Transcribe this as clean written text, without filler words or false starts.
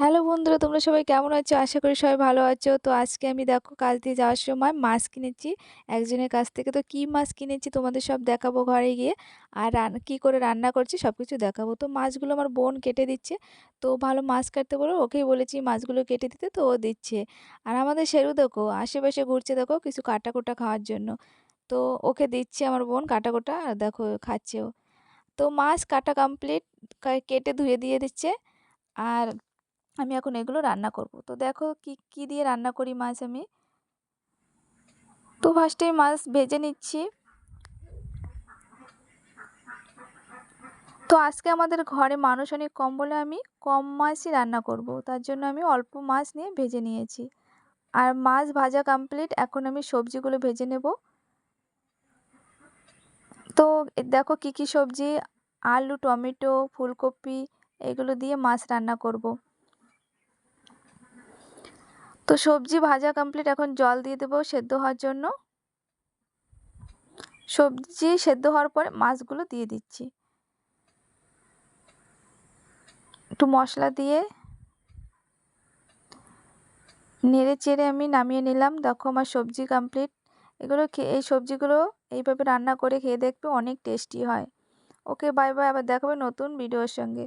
Hello বন্ধুরা, তোমরা সবাই কেমন আছো? আশা করি সবাই ভালো আছো। তো আজকে আমি দেখো কাজ দিয়ে যাওয়ার সময় মাছ কিনেছি একজনের কাছ থেকে। তো কী মাছ কিনেছি তোমাদের সব দেখাবো ঘরে গিয়ে। আর কী করে রান্না করছি সব কিছু দেখাবো। তো মাছগুলো আমার বোন কেটে দিচ্ছে। তো ভালো মাছ কাটতে বলো, ওকেই বলেছি মাছগুলো কেটে দিতে, তো ও দিচ্ছে। আর আমাদের শেরু দেখো আশেপাশে ঘুরছে, দেখো কিছু কাটাকুটা খাওয়ার জন্য। তো ওকে দিচ্ছে আমার বোন কাটাকুটা, আর দেখো খাচ্ছে ও। তো মাছ কাটা কমপ্লিট, কেটে ধুয়ে দিয়ে দিচ্ছে। আর আমি এখন এগুলো রান্না করব। তো দেখো কি কি দিয়ে রান্না করি মাছ আমি। তো ফার্স্টেই মাছ ভেজে নিচ্ছি। তো আজকে আমাদের ঘরে মানুষ অনেক কম বলে আমি কম মাছই রান্না করব, তার জন্য আমি অল্প মাছ নিয়ে ভেজে নিয়েছি। আর মাছ ভাজা কমপ্লিট, এখন আমি সবজিগুলো ভেজে নেব। তো দেখো কি কি সবজি, আলু, টমেটো, ফুলকপি, এগুলো দিয়ে মাছ রান্না করব। তো সবজি ভাজা কমপ্লিট, এখন জল দিয়ে দেবো সেদ্ধ হওয়ার জন্য। সবজি সেদ্ধ হওয়ার পরে মাছগুলো দিয়ে দিচ্ছি। একটু মশলা দিয়ে নেড়ে চেড়ে আমি নামিয়ে নিলাম। দেখো আমার সবজি কমপ্লিট। এই সবজিগুলো এইভাবে রান্না করে খেয়ে দেখবে, অনেক টেস্টি হয়। ওকে, বাই বাই, আবার দেখাবে নতুন ভিডিওর সঙ্গে।